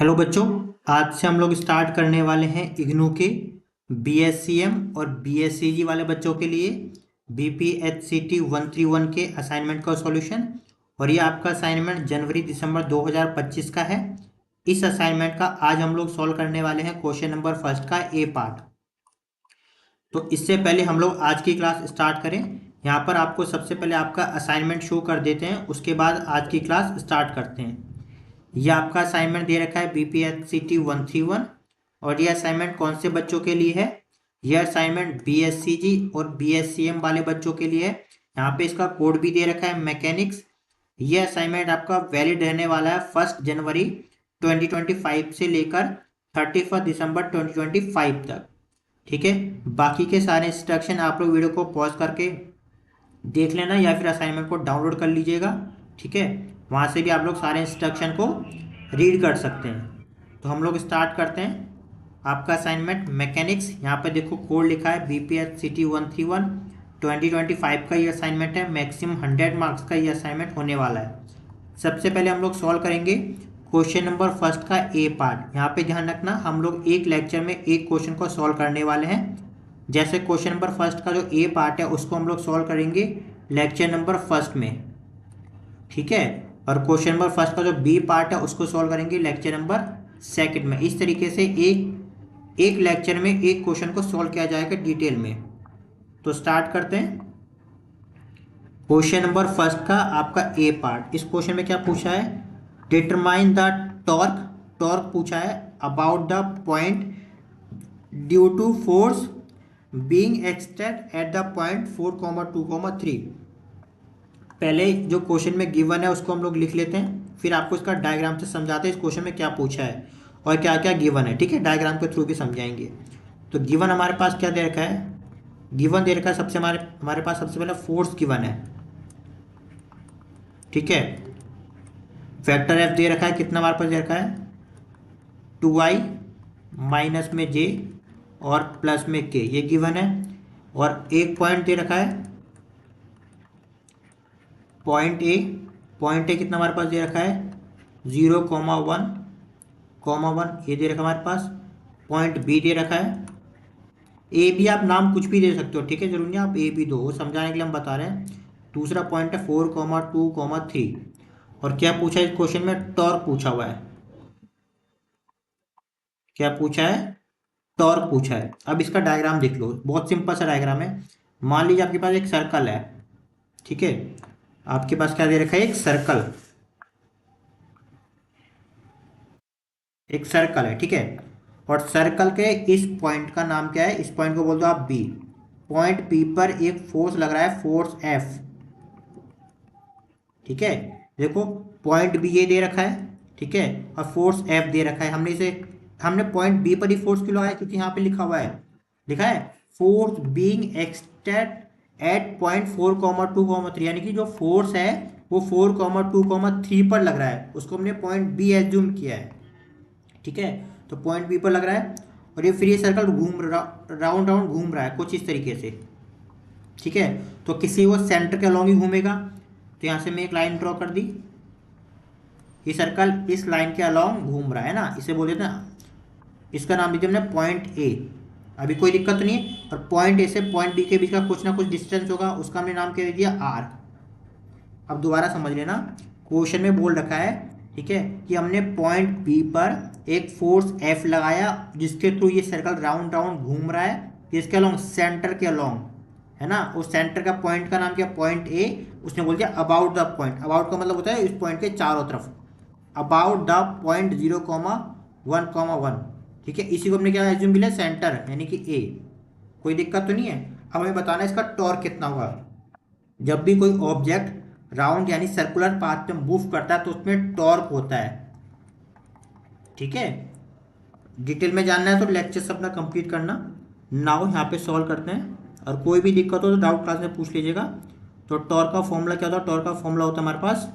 Hello बच्चों, आज से हम लोग स्टार्ट करने वाले हैं इग्नू के बीएससीएम और बीएससीजी वाले बच्चों के लिए बीपीएचसीटी 131 के असाइनमेंट का सॉल्यूशन। और ये आपका असाइनमेंट जनवरी दिसंबर 2025 का है। इस असाइनमेंट का आज हम लोग सॉल्व करने वाले हैं क्वेश्चन नंबर फर्स्ट का ए पार्ट। तो इससे पहले हम लोग आज की क्लास स्टार्ट करें, यहाँ पर आपको सबसे पहले आपका असाइनमेंट शो कर देते हैं, उसके बाद आज की क्लास स्टार्ट करते हैं। ये आपका असाइनमेंट दे रखा है बीपीएचसीटी 131 और ये असाइनमेंट कौन से बच्चों के लिए है? ये असाइनमेंट बीएससीजी और बीएससीएम वाले बच्चों के लिए है। यहाँ पे इसका कोड भी दे रखा है मैकेनिक्स। ये असाइनमेंट आपका वैलिड रहने वाला है 1 जनवरी 2025 से लेकर 31 दिसंबर 2025 तक। ठीक है, बाकी के सारे इंस्ट्रक्शन आप लोग वीडियो को पॉज करके देख लेना या फिर असाइनमेंट को डाउनलोड कर लीजिएगा। ठीक है, वहाँ से भी आप लोग सारे इंस्ट्रक्शन को रीड कर सकते हैं। तो हम लोग स्टार्ट करते हैं आपका असाइनमेंट मैकेनिक्स। यहाँ पे देखो कोड लिखा है बीपीएचसीटी 131 2025 का ये असाइनमेंट है। मैक्सिमम 100 मार्क्स का ये असाइनमेंट होने वाला है। सबसे पहले हम लोग सॉल्व करेंगे क्वेश्चन नंबर फर्स्ट का ए पार्ट। यहाँ पे ध्यान रखना, हम लोग एक लेक्चर में एक क्वेश्चन को सॉल्व करने वाले हैं। जैसे क्वेश्चन नंबर फर्स्ट का जो ए पार्ट है उसको हम लोग सॉल्व करेंगे लेक्चर नंबर फर्स्ट में। ठीक है, और क्वेश्चन नंबर फर्स्ट का जो बी पार्ट है उसको सॉल्व करेंगे लेक्चर नंबर सेकंड में। इस तरीके से एक लेक्चर में एक क्वेश्चन को सॉल्व किया जाएगा डिटेल में। तो स्टार्ट करते हैं क्वेश्चन नंबर फर्स्ट का आपका ए पार्ट। इस क्वेश्चन में क्या पूछा है? Determine the torque. टॉर्क पूछा है about the point due to force being extend at the point 4,2,3। पहले जो क्वेश्चन में गिवन है उसको हम लोग लिख लेते हैं, फिर आपको इसका डायग्राम से समझाते हैं इस क्वेश्चन में क्या पूछा है और क्या क्या गिवन है। ठीक है, डायग्राम के थ्रू भी समझाएंगे। तो गिवन हमारे पास क्या दे रखा है? गिवन दे रखा है सबसे हमारे पास सबसे पहले फोर्स गिवन है। ठीक है, वेक्टर एफ दे रखा है। कितना हमारे पास दे रखा है? 2i माइनस में j और प्लस में k, ये गिवन है। और एक पॉइंट दे रखा है पॉइंट ए। पॉइंट ए कितना हमारे पास दे रखा है? 0,1,1 ये दे रखा है हमारे पास। पॉइंट बी दे रखा है। ए बी आप नाम कुछ भी दे सकते हो, ठीक है, जरूरी नहीं आप ए बी दो, वो समझाने के लिए हम बता रहे हैं। दूसरा पॉइंट है 4,2,3। और क्या पूछा है इस क्वेश्चन में? टॉर्क पूछा हुआ है। क्या पूछा है? टॉर्क पूछा है। अब इसका डायग्राम देख लो, बहुत सिंपल सा डायग्राम है। मान लीजिए आपके पास एक सर्कल है। ठीक है, आपके पास क्या दे रखा है? एक सर्कल, एक सर्कल है। ठीक है, और सर्कल के इस पॉइंट का नाम क्या है? इस पॉइंट को बोल दो आप बी। पॉइंट बी पर एक फोर्स लग रहा है, फोर्स एफ। ठीक है, देखो पॉइंट बी ये दे रखा है, ठीक है, और फोर्स एफ दे रखा है। हमने पॉइंट बी पर ही फोर्स क्यों लगाया? क्योंकि यहाँ पे लिखा है force being extend at point 4,2,3, यानी कि जो फोर्स है वो 4,2,3 पर लग रहा है, उसको हमने पॉइंट बी एज्यूम किया है। ठीक है, तो पॉइंट बी पर लग रहा है और ये फिर ये सर्कल राउंड राउंड घूम रहा है कुछ इस तरीके से। ठीक है, तो किसी वो सेंटर के अलॉन्ग ही घूमेगा। तो यहाँ से मैं एक लाइन ड्रॉ कर दी, ये सर्कल इस लाइन के अलॉन्ग घूम रहा है ना, इसे बोल देते हैं, इसका नाम दीजिए हमने पॉइंट ए। अभी कोई दिक्कत तो नहीं है। और पॉइंट ए से पॉइंट बी के बीच का कुछ ना कुछ डिस्टेंस होगा, उसका हमने नाम क्या दे दिया? आर। अब दोबारा समझ लेना, क्वेश्चन में बोल रखा है, ठीक है, कि हमने पॉइंट बी पर एक फोर्स एफ लगाया जिसके थ्रू ये सर्कल राउंड राउंड घूम रहा है, किसके अलॉन्ग? सेंटर के अलॉन्ग, है ना। उस सेंटर का पॉइंट का नाम क्या? Point A. उसने बोल दिया अबाउट द पॉइंट। अबाउट का मतलब होता है इस पॉइंट के चारों तरफ। About the point 0,1,1। ठीक है, इसी को हमने क्या एज्यूम किया? सेंटर, यानी कि ए। कोई दिक्कत तो नहीं है। अब हमें बताना है इसका टॉर्क कितना होगा। जब भी कोई ऑब्जेक्ट राउंड यानी सर्कुलर पाथ में मूव करता है तो उसमें टॉर्क होता है। ठीक है, डिटेल में जानना है तो लेक्चर अपना कंप्लीट करना। नाउ यहाँ पे सॉल्व करते हैं, और कोई भी दिक्कत हो तो डाउट क्लास में पूछ लीजिएगा। तो टॉर्क का फॉर्मूला क्या होता है? टॉर्क का फॉर्मूला होता है हमारे पास,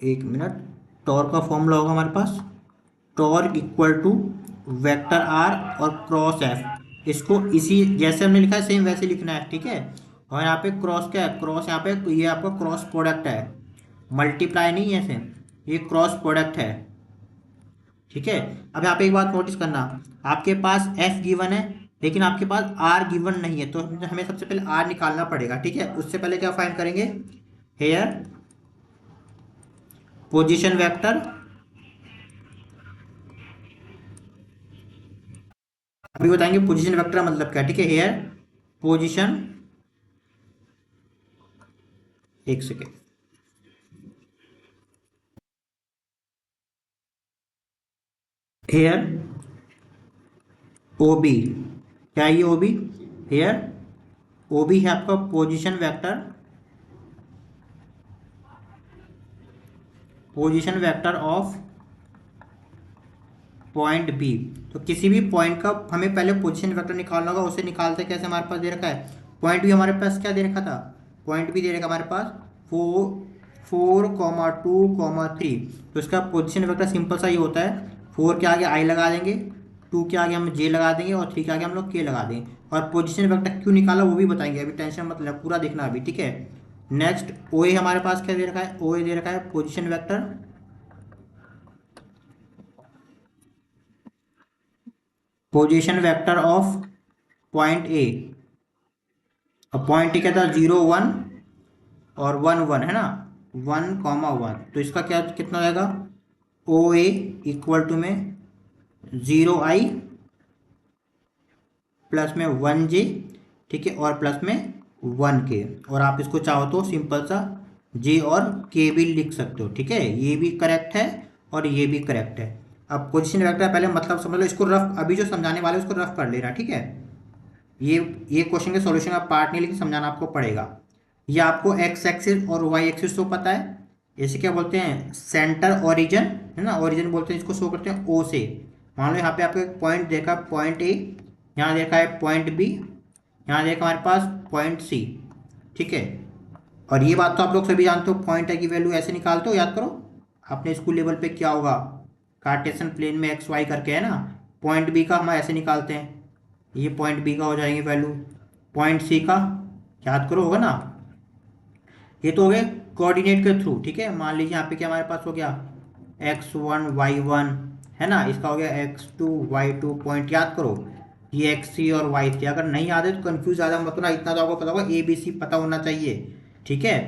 एक मिनट, टॉर्क का फॉर्मूला होगा हमारे पास torque equal to vector R और क्रॉस एफ। इसको इसी जैसे हमने लिखा है सेम वैसे लिखना है। ठीक है, और यहाँ पे क्रॉस क्या है? क्रॉस यहाँ पे ये आपका क्रॉस प्रोडक्ट है, मल्टीप्लाई नहीं है सेम। ये क्रॉस प्रोडक्ट है। ठीक है, अब यहाँ पे एक बात नोटिस करना, आपके पास एफ गिवन है लेकिन आपके पास आर गिवन नहीं है, तो हमें सबसे पहले आर निकालना पड़ेगा। ठीक है, उससे पहले क्या फाइंड करेंगे, हेयर पोजीशन वेक्टर, अभी बताएंगे पोजीशन वेक्टर मतलब क्या। ठीक है, हेयर पोजीशन, एक सेकेंड, हेयर ओबी, क्या है ये ओबी, हेयर ओबी है आपका position vector, position vector of point B. तो किसी भी पॉइंट का हमें पहले पोजीशन वेक्टर निकालना होगा, उसे निकालते कैसे, हमारे पास दे रखा है पॉइंट बी, हमारे पास क्या दे रखा था, पॉइंट बी दे रखा हमारे पास 4, 4, 2, 3। तो इसका पोजीशन वेक्टर सिंपल सा ही होता है, 4 के आगे आई लगा देंगे, 2 के आगे हम जे लगा देंगे और 3 के आगे हम लोग के लगा देंगे। और पोजीशन वेक्टर क्यों निकाला वो भी बताएंगे, अभी टेंशन मत लेना, पूरा देखना अभी। ठीक है, नेक्स्ट ओ ए हमारे पास क्या दे रखा है, ओ ए दे रखा है position vector, position vector of point A. अब पॉइंट ए क्या था, 0, 1 और 1, 1 है ना, 1, 1, तो इसका क्या कितना रहेगा, ओ ए इक्वल टू में 0 I प्लस में 1 J, ठीक है, और प्लस में 1 K। और आप इसको चाहो तो सिंपल सा J और K भी लिख सकते हो। ठीक है, ये भी करेक्ट है और ये भी करेक्ट है। अब पोजीशन वेक्टर पहले मतलब समझ लो, इसको रफ, अभी जो समझाने वाले उसको रफ कर लेना। ठीक है, ये क्वेश्चन के सॉल्यूशन का पार्ट नहीं, लेकिन समझाना आपको पड़ेगा। ये आपको एक्स एक्सिस और वाई एक्सिस तो पता है, इसे क्या बोलते हैं, सेंटर ओरिजिन है ना, ओरिजिन बोलते हैं इसको, शो करते हैं ओ से। मान लो यहाँ पे आपको एक पॉइंट देखा, पॉइंट ए, यहाँ देखा है पॉइंट बी, यहाँ देखा हमारे पास पॉइंट सी। ठीक है, और ये बात तो आप लोग सभी जानते हो, पॉइंट ए की वैल्यू ऐसे निकालते हो, याद करो अपने स्कूल लेवल पे क्या होगा, कार्टेशियन प्लेन में एक्स वाई करके है ना, पॉइंट बी का हम ऐसे निकालते हैं, ये पॉइंट बी का हो जाएंगे वैल्यू, पॉइंट सी का याद करो होगा ना। ये तो हो गए कोऑर्डिनेट के थ्रू। ठीक है, मान लीजिए यहाँ पे क्या हमारे पास हो गया, x1 y1 है ना, इसका हो गया x2 y2, पॉइंट याद करो, ये x3 और y3। अगर नहीं याद है तो कंफ्यूज ज़्यादा मत होना, इतना तो आपको पता होगा, ABC पता होना चाहिए। ठीक है,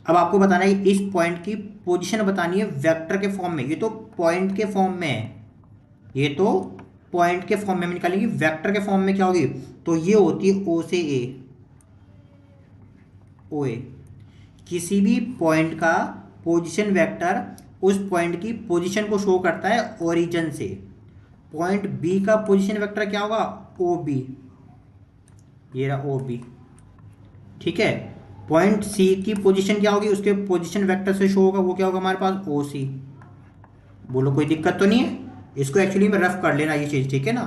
अब आपको बताना है इस पॉइंट की पोजीशन बतानी है वेक्टर के फॉर्म में, ये तो पॉइंट के फॉर्म में है, ये तो पॉइंट के फॉर्म में हम निकालेंगे, वेक्टर के फॉर्म में क्या होगी, तो ये होती है ओ से ए, ओ ए, किसी भी पॉइंट का पोजीशन वेक्टर उस पॉइंट की पोजीशन को शो करता है ओरिजिन से। पॉइंट बी का पोजीशन वेक्टर क्या होगा, ओ बी, ये रहा ओ बी। ठीक है, पॉइंट सी की पोजीशन क्या होगी, उसके पोजीशन वेक्टर से शो होगा, वो क्या होगा हमारे पास ओ सी। बोलो कोई दिक्कत तो नहीं है, इसको एक्चुअली में रफ कर लेना ये चीज़। ठीक है ना,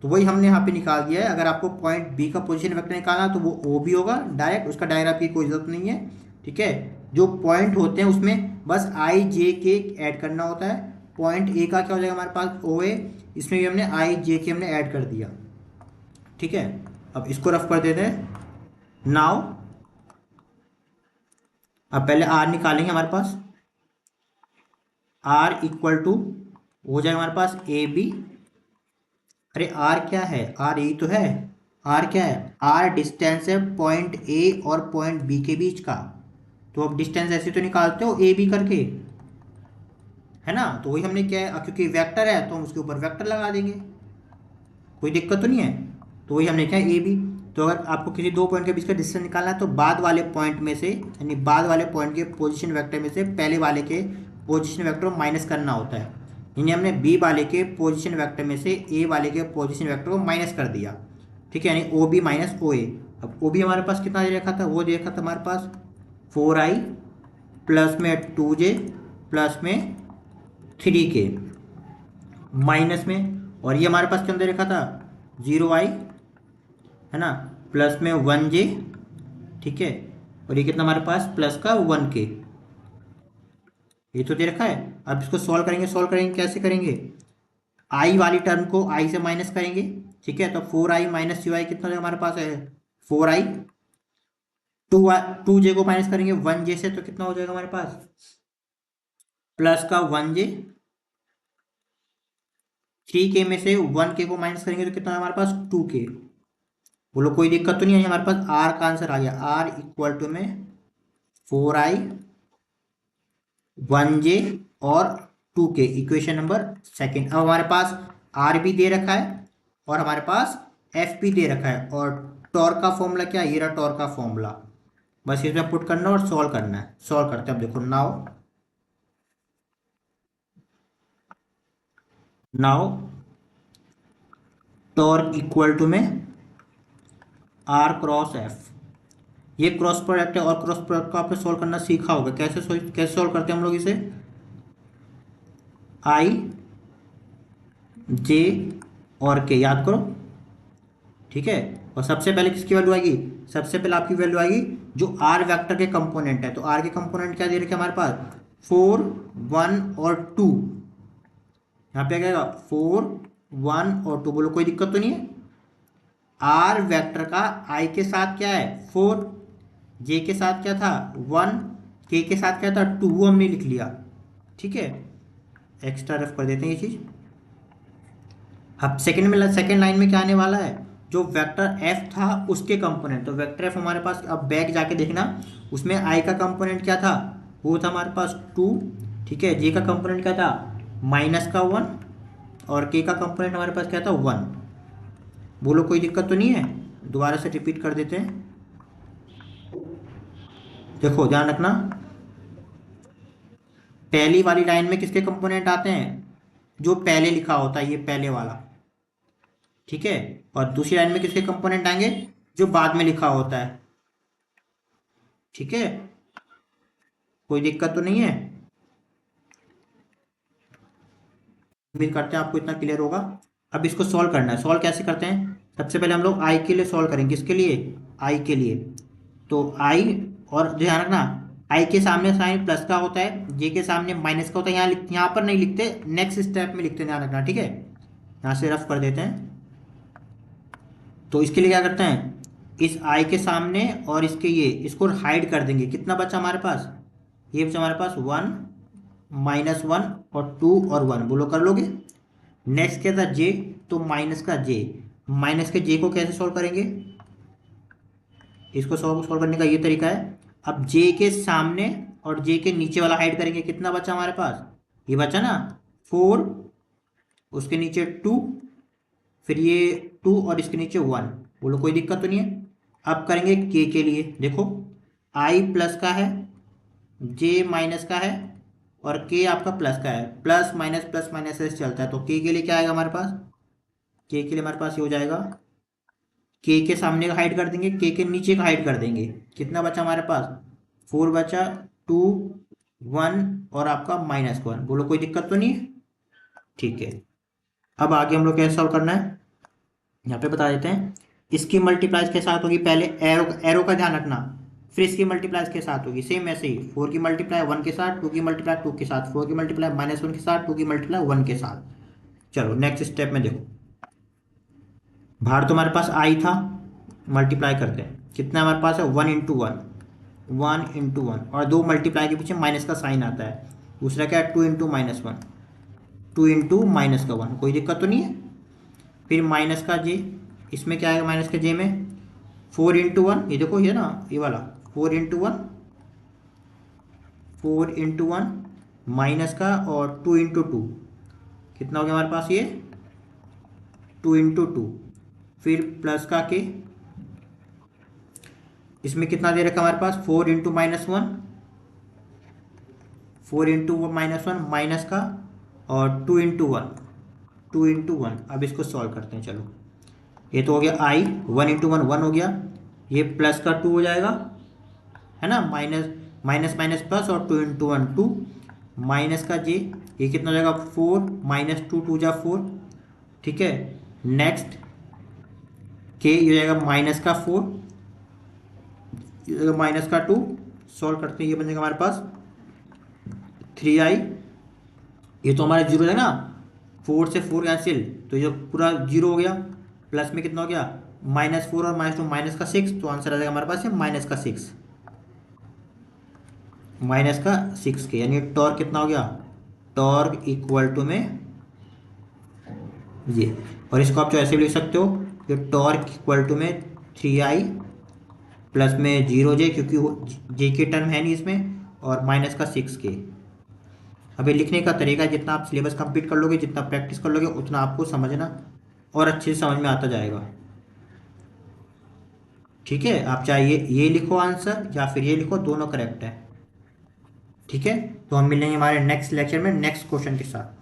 तो वही हमने यहाँ पे निकाल दिया है। अगर आपको पॉइंट बी का पोजीशन वेक्टर निकालना तो वो ओ बी होगा डायरेक्ट, उसका डायग्राम की कोई जरूरत नहीं है। ठीक है, जो पॉइंट होते हैं उसमें बस आई जे के ऐड करना होता है। पॉइंट ए का क्या हो जाएगा हमारे पास ओ ए, इसमें भी हमने आई जे के हमने ऐड कर दिया। ठीक है, अब इसको रफ कर देते हैं नाउ। अब पहले आर निकालेंगे, हमारे पास आर इक्वल टू हो जाएगा हमारे पास ए बी, अरे आर क्या है, आर यही तो है, आर क्या है, आर डिस्टेंस है पॉइंट ए और पॉइंट बी के बीच का। तो अब डिस्टेंस ऐसे तो निकालते हो ए बी करके, है ना, तो वही हमने क्या है, क्योंकि वेक्टर है तो हम उसके ऊपर वेक्टर लगा देंगे, कोई दिक्कत तो नहीं है। तो वही हमने क्या है ए बी। तो अगर आपको किसी दो पॉइंट के बीच का डिस्टेंस निकालना है तो बाद वाले पॉइंट में से, यानी बाद वाले पॉइंट के पोजीशन वेक्टर में से पहले वाले के पोजीशन वेक्टर को माइनस करना होता है। यानी हमने बी वाले के पोजीशन वेक्टर में से ए वाले के पोजीशन वेक्टर को माइनस कर दिया। ठीक है, यानी ओ बी माइनस ओ ए। अब ओ बी हमारे पास कितना दे रखा था, वो दे रखा था हमारे पास 4I प्लस में 2J प्लस में 3K माइनस में, और ये हमारे पास क्या अंदर रखा था 0I है ना, प्लस में 1J। ठीक है, और ये कितना हमारे पास प्लस का 1K, ये तो दे रखा है। अब इसको सॉल्व करेंगे, सॉल्व करेंगे कैसे करेंगे, आई वाली टर्म को आई से माइनस करेंगे। ठीक है, तो 4I माइनस 2I कितना जो हमारे पास है 4I, 2J को माइनस करेंगे 1J से, तो कितना हो जाएगा हमारे पास प्लस का 1J, 3K में से 1K को माइनस करेंगे तो कितना है हमारे पास 2K। बोलो कोई दिक्कत तो नहीं है, हमारे पास R का आंसर आ गया। R इक्वल टू में 4I 1J और 2K, इक्वेशन नंबर सेकेंड। अब हमारे पास R भी दे रखा है और हमारे पास F भी दे रखा है, और टॉर्क का फॉर्मूला क्या है, ये रहा टॉर्क का फॉर्मूला। बस इसमें पुट करना और सॉल्व करना है। सॉल्व करते हैं। अब देखो, नाउ टॉर्क इक्वल टू में R क्रॉस F, ये क्रॉस प्रोडक्ट है, और क्रॉस प्रोडक्ट को आपने सॉल्व करना सीखा होगा। कैसे सॉल्व करते हैं हम लोग इसे, I J और K याद करो, ठीक है। और सबसे पहले किसकी वैल्यू आएगी, सबसे पहले आपकी वैल्यू आएगी जो R वेक्टर के कंपोनेंट है। तो R के कंपोनेंट क्या दे रखे हमारे पास, 4 1 और 2। यहाँ पे क्या आएगा 4 1 और 2। बोलो कोई दिक्कत तो नहीं है। R वेक्टर का I के साथ क्या है 4, J के साथ क्या था 1, K के साथ क्या था 2, वो हमने लिख लिया, ठीक है। एक्स्ट्रा रफ कर देते हैं ये चीज। अब सेकंड लाइन में क्या आने वाला है, जो वेक्टर F था उसके कंपोनेंट। तो वेक्टर F हमारे पास, अब बैक जाके देखना, उसमें I का कंपोनेंट क्या था, वो था हमारे पास 2, ठीक है। J का कंपोनेंट क्या था माइनस का 1, और K का कंपोनेंट हमारे पास क्या था 1। बोलो कोई दिक्कत तो नहीं है। दोबारा से रिपीट कर देते हैं। देखो ध्यान रखना, पहली वाली लाइन में किसके कंपोनेंट आते हैं, जो पहले लिखा होता है, ये पहले वाला, ठीक है। और दूसरी लाइन में किसके कंपोनेंट आएंगे, जो बाद में लिखा होता है, ठीक है। कोई दिक्कत तो नहीं है। उम्मीद करते हैं आपको इतना क्लियर होगा। अब इसको सॉल्व करना है। सॉल्व कैसे करते हैं, सबसे पहले हम लोग आई के लिए सॉल्व करेंगे। किसके लिए, आई के लिए। तो आई, और ध्यान रखना आई के सामने साइन प्लस का होता है, जे के सामने माइनस का होता है। यहाँ पर नहीं लिखते, नेक्स्ट स्टेप में लिखते हैं, ध्यान रखना, ठीक है। यहाँ से रफ कर देते हैं। तो इसके लिए क्या करते हैं, इस आई के सामने और इसके ये, इसको हाइड कर देंगे। कितना बचा हमारे पास, ये बचा हमारे पास 1 -1 और 2 और 1। बोलो कर लोगे। नेक्स्ट क्या था जे, तो माइनस का जे, माइनस के जे को कैसे सॉल्व करेंगे, इसको सॉल्व करने का ये तरीका है। अब जे के सामने और जे के नीचे वाला हाइड करेंगे। कितना बचा हमारे पास, ये बचा ना 4, उसके नीचे 2, फिर ये 2 और इसके नीचे 1। बोलो कोई दिक्कत तो नहीं है। अब करेंगे के लिए। देखो आई प्लस का है, जे माइनस का है, और के आपका प्लस का है। प्लस माइनस से चलता है। तो के लिए क्या आएगा हमारे पास, के लिए हमारे पास ये हो जाएगा, के सामने का हाइड कर देंगे, के नीचे का हाइड कर देंगे। कितना बचा हमारे पास, 4 बचा, 2 1 और आपका -1। बोलो कोई दिक्कत तो नहीं है, ठीक है। अब आगे हम लोग कैसे सॉल्व करना है, यहाँ पे बता देते हैं। इसकी मल्टीप्लाइज के साथ होगी, पहले एरो का ध्यान रखना, फिर इसकी मल्टीप्लाइज के साथ होगी। सेम ऐसे ही 4 की मल्टीप्लाई 1 के साथ, 2 की मल्टीप्लाई 2 के साथ, 4 की मल्टीप्लाई -1 के साथ, 2 की मल्टीप्लाई 1 के साथ। चलो नेक्स्ट स्टेप में देखो, बाहर तो हमारे पास आई था, मल्टीप्लाई करते हैं। कितना हमारे पास है 1 × 1, 1 × 1, और दो मल्टीप्लाई के पीछे माइनस का साइन आता है। दूसरा क्या है 2 × -1, 2 × -1। कोई दिक्कत तो नहीं है। फिर माइनस का जे, इसमें क्या आएगा माइनस के जे में 4 × 1, ये देखो ये ना, ये वाला 4 × 1, 4 × 1 माइनस का, और 2 × 2, कितना हो गया हमारे पास ये 2 × 2। फिर प्लस का के, इसमें कितना दे रखा हमारे पास 4 × -1, 4 × -1 माइनस का, और 2 × 1, 2 × 1। अब इसको सॉल्व करते हैं। चलो ये तो हो गया आई, 1 × 1 1 हो गया, ये प्लस का 2 हो जाएगा, है ना, माइनस माइनस प्लस, और 2 × 1 2, माइनस का जे, ये कितना हो जाएगा 4 -2 2 जा 4, ठीक है। नेक्स्ट के, ये हो जाएगा माइनस का 4, माइनस का 2, सॉल्व करते हैं। ये बन जाएगा हमारे पास 3i, ये तो हमारा जीरो है ना, 4 से 4 कैंसिल, तो ये पूरा जीरो हो गया। प्लस में कितना हो गया -4 और -2 माइनस का 6, तो आंसर आ जाएगा हमारे पास माइनस का 6 के, यानी टॉर्क कितना हो गया टॉर्क इक्वल टू में ये, और इसको आप जो ऐसे भी लिख सकते हो कि टॉर्क इक्वल टू में 3i प्लस में 0j, क्योंकि वो जे की टर्म है नहीं इसमें, और माइनस का 6k। अभी लिखने का तरीका, जितना आप सिलेबस कंप्लीट कर लोगे, जितना प्रैक्टिस कर लोगे, उतना आपको समझना और अच्छे से समझ में आता जाएगा। ठीक है, आप चाहे ये लिखो आंसर या फिर ये लिखो, दोनों करेक्ट है। ठीक है, तो हम मिलेंगे हमारे नेक्स्ट लेक्चर में नेक्स्ट क्वेश्चन के साथ।